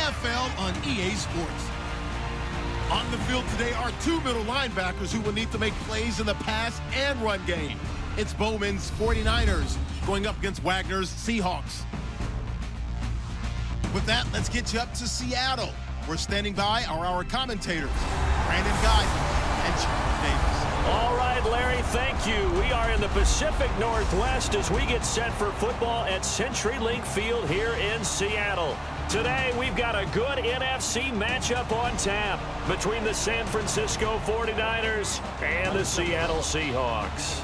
NFL on EA Sports. On the field today are two middle linebackers who will need to make plays in the pass and run game. It's Bowman's 49ers going up against Wagner's Seahawks. With that, let's get you up to Seattle. We're standing by are our commentators, Brandon Guyton and Charles Davis. All right, Larry, thank you. We are in the Pacific Northwest as we get set for football at CenturyLink Field here in Seattle. Today, we've got a good NFC matchup on tap between the San Francisco 49ers and the Seattle Seahawks.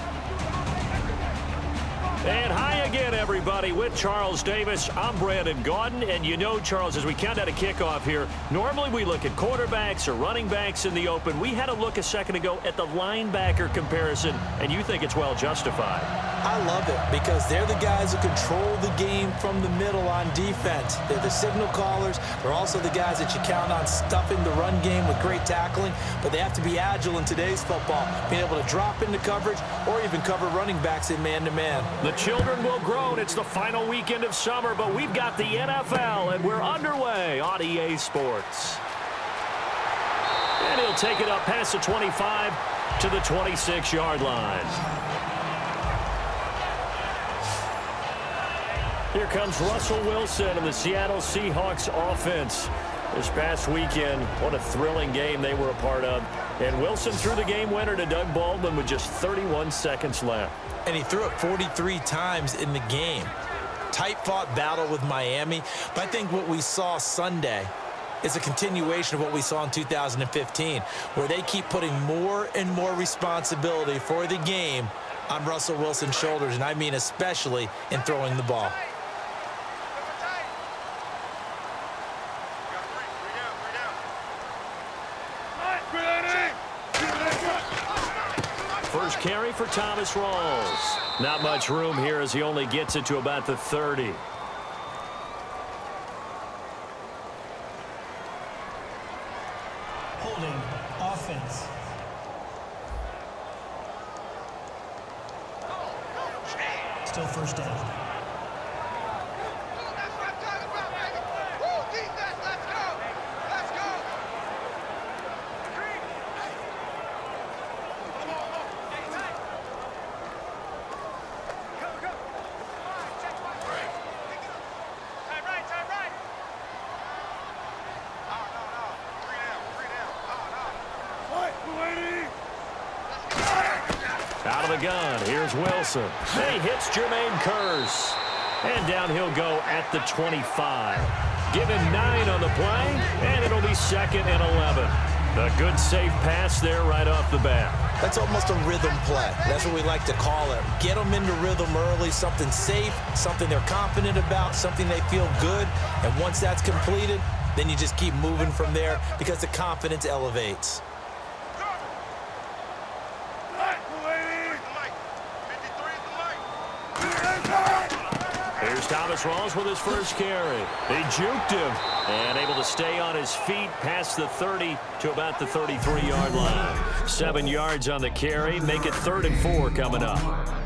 And hi again, everybody, with Charles Davis. I'm Brandon Guyton, and you know, Charles, as we count down a kickoff here, normally we look at quarterbacks or running backs in the open. We had a look a second ago at the linebacker comparison, and you think it's well justified. I love it because they're the guys who control the game from the middle on defense. They're the signal callers. They're also the guys that you count on stuffing the run game with great tackling, but they have to be agile in today's football, being able to drop into coverage or even cover running backs in man-to-man. The children will grow. It's the final weekend of summer, but we've got the NFL, and we're underway on EA Sports. And he'll take it up past the 25 to the 26-yard line. Here comes Russell Wilson and the Seattle Seahawks offense. This past weekend, what a thrilling game they were a part of. And Wilson threw the game winner to Doug Baldwin with just 31 seconds left. And he threw it 43 times in the game. Tight-fought battle with Miami. But I think what we saw Sunday is a continuation of what we saw in 2015, where they keep putting more and more responsibility for the game on Russell Wilson's shoulders, and I mean especially in throwing the ball. First carry for Thomas Rawls. Not much room here as he only gets it to about the 30. Holding offense. Still first down. Out of the gun, here's Wilson. And he hits Jermaine Kearse. And down he'll go at the 25. Give him 9 on the play, and it'll be 2nd and 11. A good safe pass there right off the bat. That's almost a rhythm play. That's what we like to call it. Get them into rhythm early, something safe, something they're confident about, something they feel good. And once that's completed, then you just keep moving from there because the confidence elevates. Here's Thomas Rawls with his first carry. He juked him and able to stay on his feet past the 30 to about the 33-yard line. 7 yards on the carry. Make it 3rd and 4 coming up.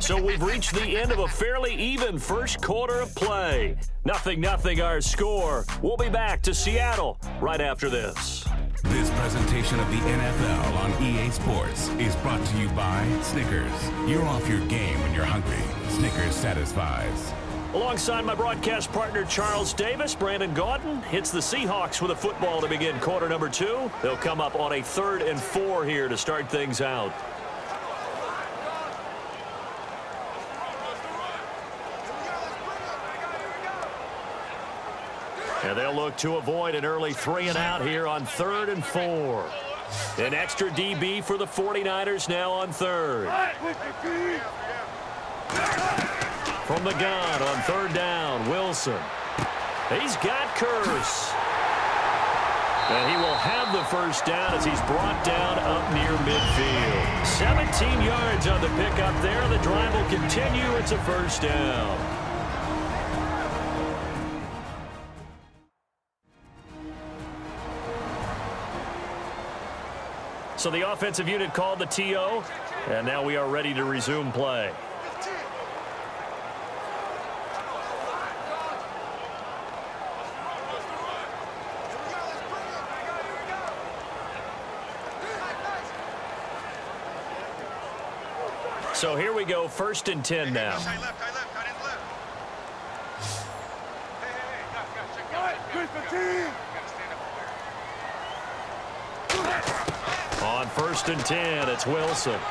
So we've reached the end of a fairly even first quarter of play. 0-0 our score. We'll be back to Seattle right after this. This presentation of the NFL on EA Sports is brought to you by Snickers. You're off your game when you're hungry. Snickers satisfies. Alongside my broadcast partner, Charles Davis, Brandon Guyton hits the Seahawks with a football to begin quarter number 2. They'll come up on a 3rd and 4 here to start things out. And they'll look to avoid an early 3-and-out here on 3rd and 4. An extra DB for the 49ers now on 3rd. From the gun on 3rd down, Wilson. He's got Kearse. And he will have the first down as he's brought down up near midfield. 17 yards on the pickup there. The drive will continue. It's a first down. So the offensive unit called the TO, and now we are ready to resume play. So here we go, 1st and 10 now. On 1st and 10, it's Wilson. And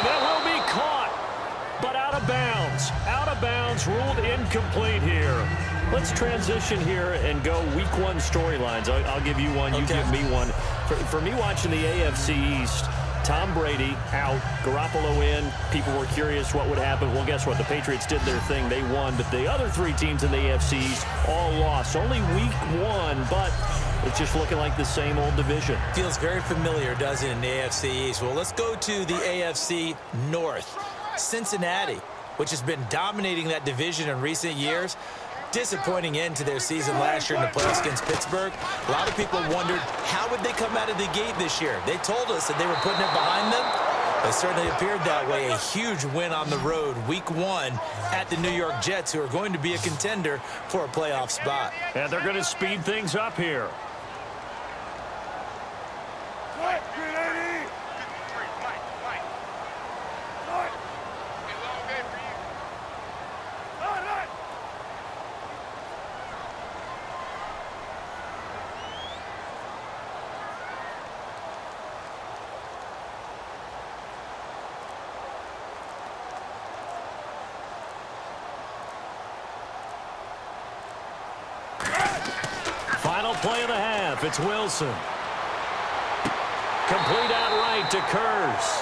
that will be caught, but out of bounds. Out of bounds, ruled incomplete here. Let's transition here and go week 1 storylines. I'll give you one, you give me one. For me watching the AFC East, Tom Brady out, Garoppolo in. People were curious what would happen. Well, guess what? The Patriots did their thing. They won, but the other 3 teams in the AFC East all lost. Only week 1, but it's just looking like the same old division. Feels very familiar, doesn't it, in the AFC East? Well, let's go to the AFC North. Cincinnati, which has been dominating that division in recent years. Disappointing end to their season last year in the playoffs against Pittsburgh. A lot of people wondered, how would they come out of the gate this year? They told us that they were putting it behind them. It certainly appeared that way. A huge win on the road, week 1 at the New York Jets, who are going to be a contender for a playoff spot. And they're going to speed things up here. Final play of the half. It's Wilson. Complete outright to Kurz.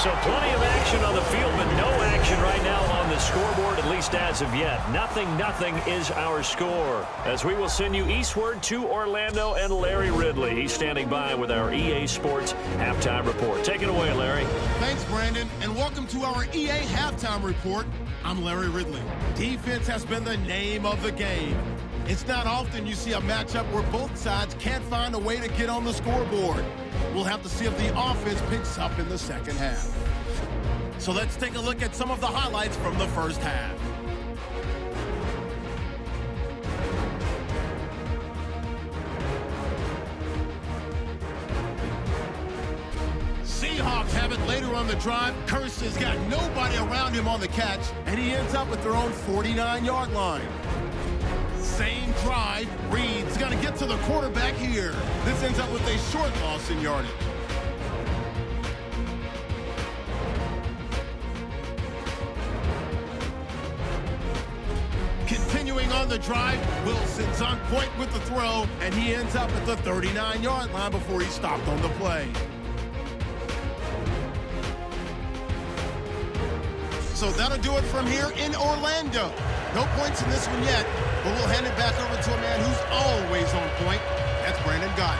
So plenty of action on the field, but no action right now on the scoreboard, at least as of yet. 0-0 is our score, as we will send you eastward to Orlando and Larry Ridley. He's standing by with our EA Sports Halftime Report. Take it away, Larry. Thanks, Brandon, and welcome to our EA Halftime Report. I'm Larry Ridley. Defense has been the name of the game. It's not often you see a matchup where both sides can't find a way to get on the scoreboard. We'll have to see if the offense picks up in the second half. So let's take a look at some of the highlights from the first half. Seahawks have it later on the drive. Kurz has got nobody around him on the catch, and he ends up at their own 49-yard line. Same drive, Reed's going to get to the quarterback here. This ends up with a short loss in yardage. Continuing on the drive, Wilson's on point with the throw, and he ends up at the 39-yard line before he stopped on the play. So that'll do it from here in Orlando. No points in this one yet, but we'll hand it back over to a man who's always on point. That's Brandon Gott.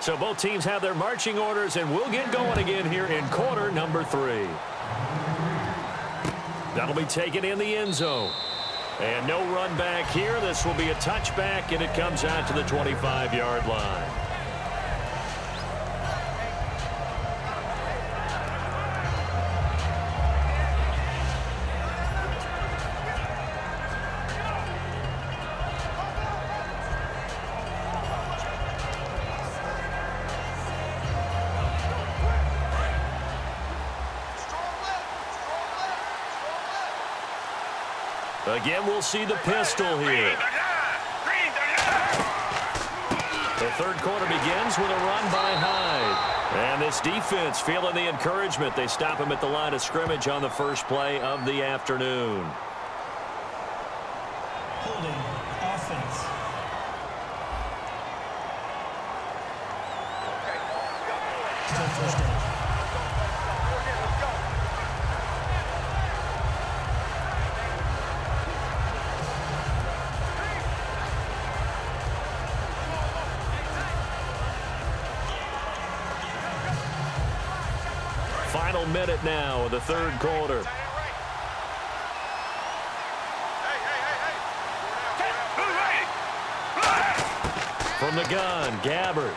So both teams have their marching orders, and we'll get going again here in quarter number 3. That'll be taken in the end zone. And no run back here. This will be a touchback, and it comes out to the 25-yard line. Again, we'll see the pistol here. The third quarter begins with a run by Hyde. And this defense feeling the encouragement. They stop him at the line of scrimmage on the first play of the afternoon. Holding offense. Still first down. final minute now of the third quarter. From the gun, Gabbert.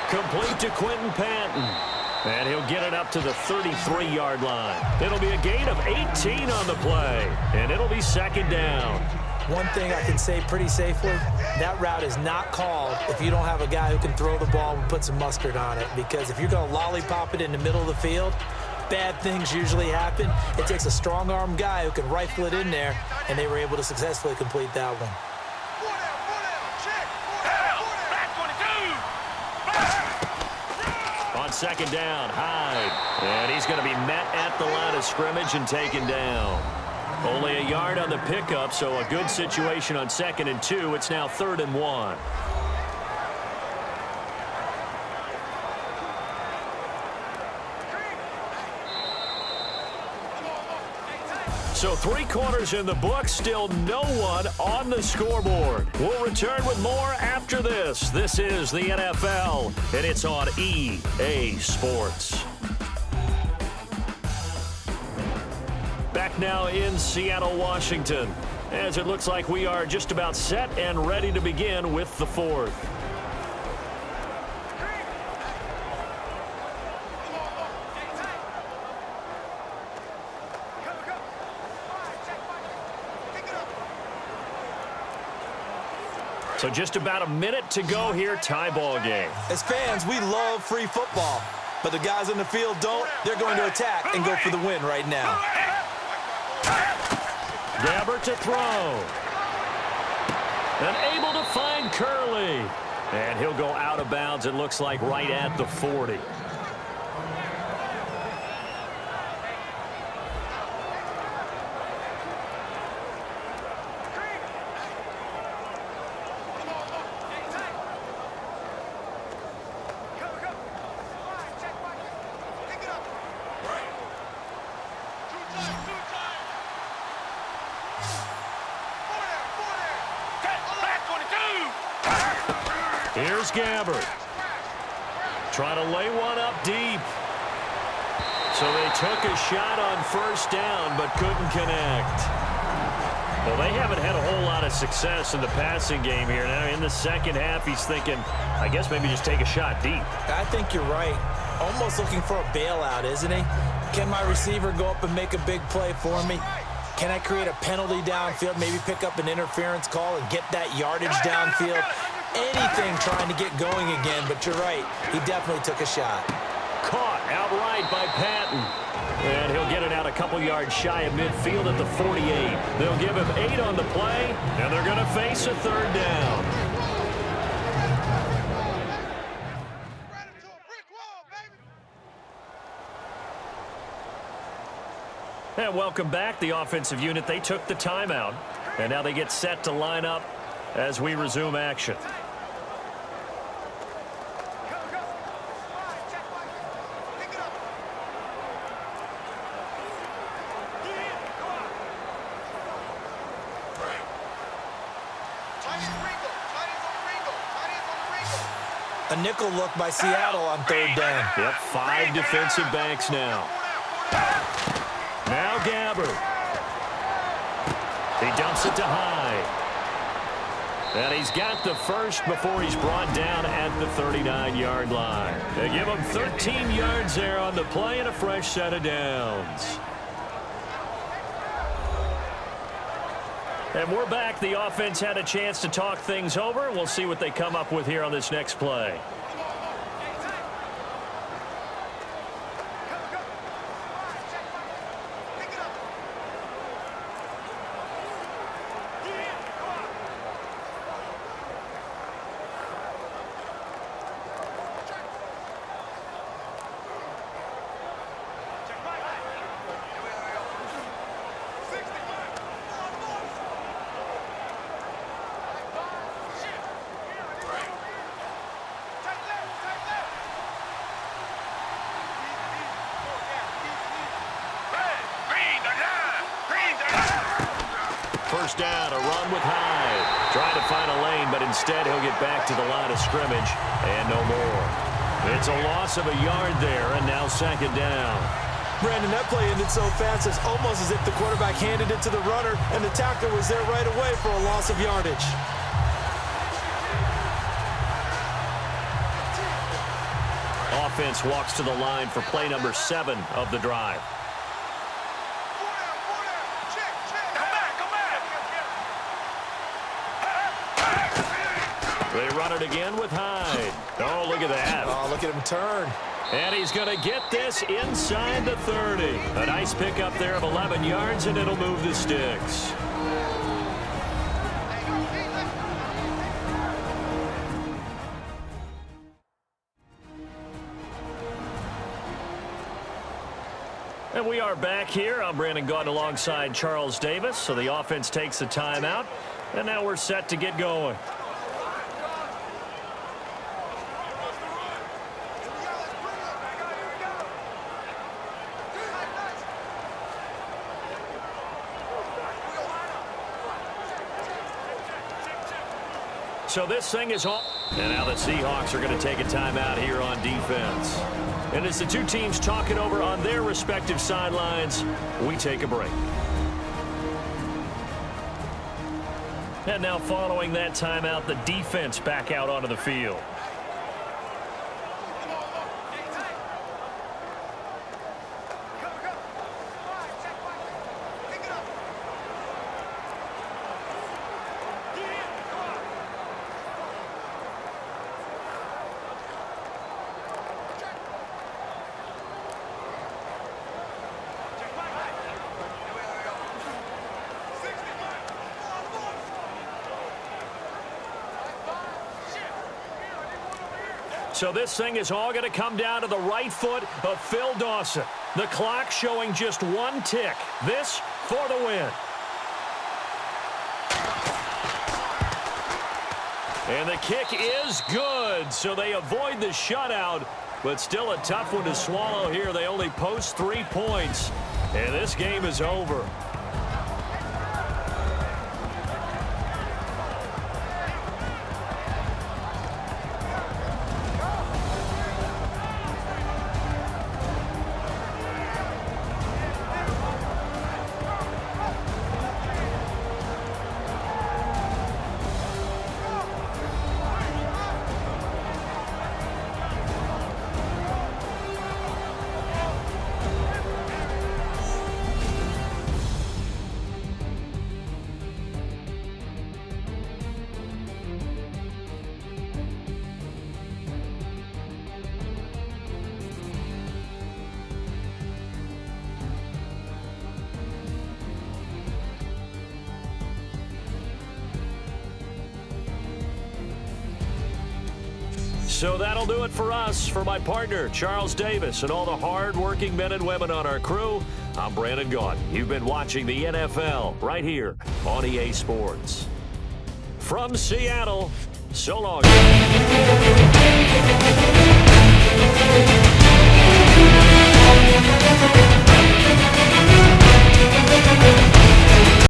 Complete to Quentin Patton. And he'll get it up to the 33-yard line. It'll be a gain of 18 on the play, and it'll be second down. One thing I can say pretty safely, that route is not called if you don't have a guy who can throw the ball and put some mustard on it. Because if you're going to lollipop it in the middle of the field, bad things usually happen. It takes a strong-arm guy who can rifle it in there, and they were able to successfully complete that one. On second down, Hyde. And he's going to be met at the line of scrimmage and taken down. Only a yard on the pickup, so a good situation on 2nd and 2. It's now 3rd and 1. So 3 quarters in the book, still no one on the scoreboard. We'll return with more after this. This is the NFL, and it's on EA Sports. Back now in Seattle, Washington, as it looks like we are just about set and ready to begin with the 4th. So just about a minute to go here, tie ball game. As fans, we love free football, but the guys on the field don't. They're going to attack and go for the win right now. Gabbert to throw. And able to find Curley. And he'll go out of bounds, it looks like, right at the 40. Here's Gabbert. Trying to lay one up deep. So they took a shot on first down, but couldn't connect. Well, they haven't had a whole lot of success in the passing game here. Now, in the second half, he's thinking, I guess maybe just take a shot deep. I think you're right. Almost looking for a bailout, isn't he? Can my receiver go up and make a big play for me? Can I create a penalty downfield, maybe pick up an interference call and get that yardage downfield? Anything trying to get going again, but you're right. He definitely took a shot. Caught outright by Patton. And he'll get it out a couple yards shy of midfield at the 48. They'll give him 8 on the play, and they're going to face a 3rd down. And welcome back, the offensive unit. They took the timeout, and now they get set to line up as we resume action. A nickel look by Seattle on 3rd down. Yep, 5 defensive backs now. Now Gabbert. He dumps it to Hyde. And he's got the first before he's brought down at the 39-yard line. They give him 13 yards there on the play and a fresh set of downs. And we're back. The offense had a chance to talk things over. We'll see what they come up with here on this next play. First down, a run with Hyde. Trying to find a lane, but instead he'll get back to the line of scrimmage and no more. It's a loss of a yard there, and now second down. Brandon, that play ended so fast, it's almost as if the quarterback handed it to the runner, and the tackler was there right away for a loss of yardage. Offense walks to the line for play number 7 of the drive. They run it again with Hyde. Oh, look at that. Oh, look at him turn. And he's going to get this inside the 30. A nice pickup there of 11 yards, and it'll move the sticks. And we are back here. I'm Brandon Gaudin alongside Charles Davis. So the offense takes a timeout, and now we're set to get going. So this thing is on. And now the Seahawks are going to take a timeout here on defense. And as the two teams talk it over on their respective sidelines, we take a break. And now following that timeout, the defense back out onto the field. So this thing is all going to come down to the right foot of Phil Dawson. The clock showing just one tick. This for the win. And the kick is good, so they avoid the shutout, but still a tough one to swallow here. They only post 3 points, and this game is over. So that'll do it for us. For my partner, Charles Davis, and all the hard-working men and women on our crew, I'm Brandon Gaudin. You've been watching the NFL right here on EA Sports. From Seattle, so long.